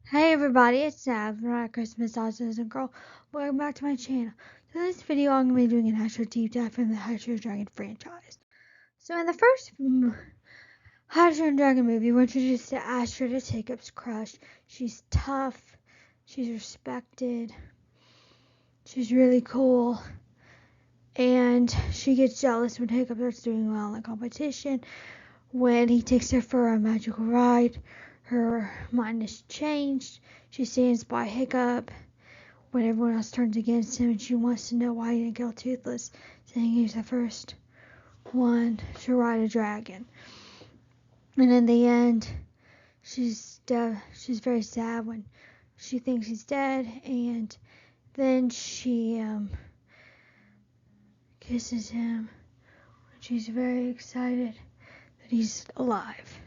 Hey everybody, it's Nav from my Christmas Autism Girl. Welcome back to my channel. So in this video I'm going to be doing an Astrid deep dive from the Astrid Dragon franchise. So in the first Astrid Dragon movie, we're introduced to Astrid as Hiccup's crush. She's tough, she's respected, she's really cool, and she gets jealous when Hiccup starts doing well in the competition. When he takes her for a magical ride, her mind is changed. She stands by Hiccup when everyone else turns against him, and she wants to know why he didn't kill Toothless, saying he's the first one to ride a dragon. And in the end, she's very sad when she thinks he's dead, and then she kisses him. She's very excited that he's alive.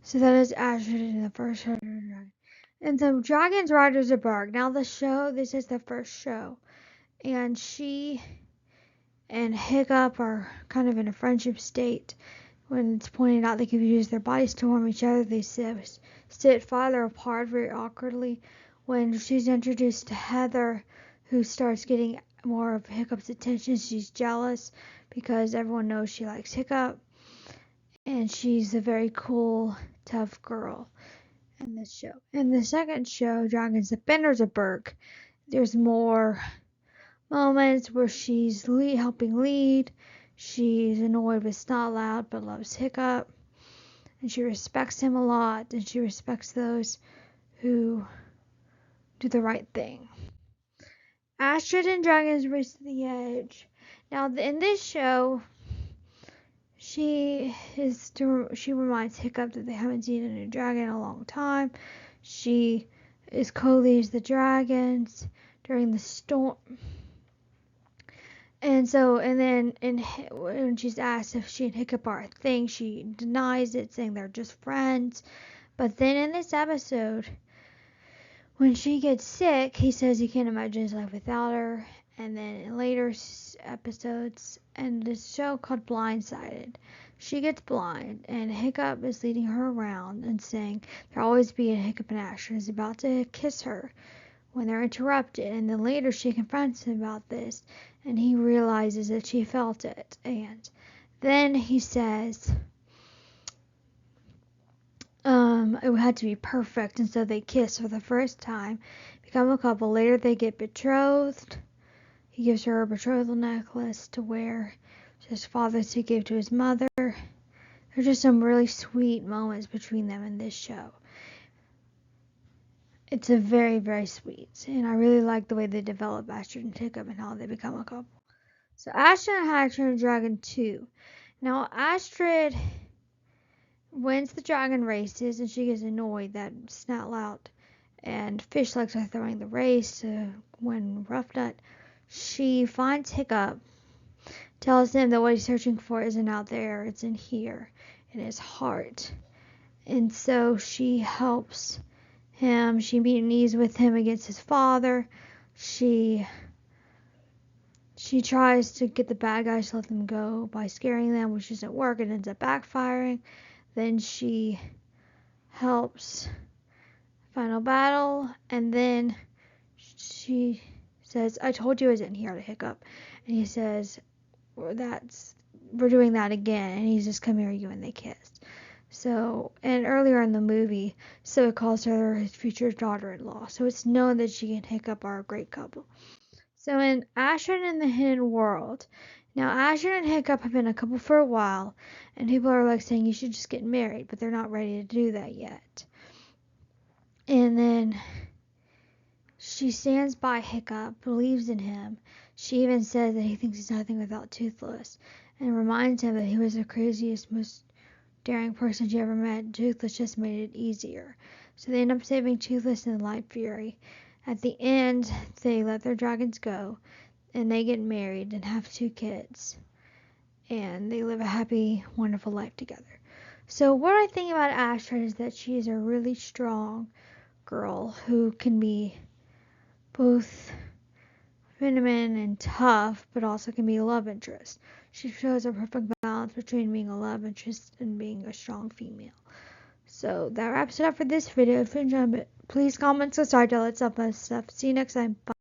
So that is Astrid in the first show. And the Dragon's Riders of Berk. Now this is the first show. And she and Hiccup are kind of in a friendship state. When it's pointed out they could use their bodies to warm each other, they sit farther apart very awkwardly. When she's introduced to Heather, who starts getting more of Hiccup's attention, she's jealous because everyone knows she likes Hiccup. And she's a very cool, tough girl in this show. In the second show, Dragon's Defenders of Berk, there's more moments where she's helping lead. She's annoyed with Snotlout but loves Hiccup. And she respects him a lot, and she respects those who do the right thing. Astrid and Dragon's Race to the Edge. Now, in this show, she reminds Hiccup that they haven't seen a new dragon in a long time. She co-leads the dragons during the storm. And then when she's asked if she and Hiccup are a thing, she denies it, saying they're just friends. But then in this episode, when she gets sick, he says he can't imagine his life without her. And then in later episodes, and this show called Blindsided, she gets blind, and Hiccup is leading her around and saying there'll always be a Hiccup, and Astrid is about to kiss her when they're interrupted. And then later she confronts him about this, and he realizes that she felt it. And then he says it had to be perfect, and so they kiss for the first time, become a couple. Later they get betrothed. He gives her a betrothal necklace to wear, to his father to give to his mother. There's just some really sweet moments between them in this show. It's a very, very sweet, and I really like the way they develop Astrid and Hiccup and how they become a couple. So Astrid and Astrid and Dragon 2. Now Astrid wins the dragon races, and she gets annoyed that Snotlout and Fishlegs are throwing the race to win Rough Nut. She finds Hiccup, tells him that what he's searching for isn't out there, it's in here, in his heart. And so she helps him. She mutinies with him against his father. She tries to get the bad guys to let them go by scaring them, which doesn't work. It ends up backfiring. Then she helps final battle, and then she says, I told you I was in here, to Hiccup. And he says, we're doing that again. And he's just, come here, you, and they kissed. So, and earlier in the movie, so it calls her his future daughter-in-law. So it's known that she and Hiccup are a great couple. So in Astrid and the Hidden World, now Astrid and Hiccup have been a couple for a while, and people are like saying you should just get married, but they're not ready to do that yet. And then she stands by Hiccup, believes in him. She even says that he thinks he's nothing without Toothless, and reminds him that he was the craziest, most daring person she ever met. Toothless just made it easier. So they end up saving Toothless and the Light Fury. At the end, they let their dragons go, and they get married and have 2 kids. And they live a happy, wonderful life together. So what I think about Astrid is that she is a really strong girl who can be both feminine and tough, but also can be a love interest. She shows a perfect balance between being a love interest and being a strong female. So that wraps it up for this video. If you enjoyed it, Please comment, subscribe, tell us stuff. See you next time. Bye.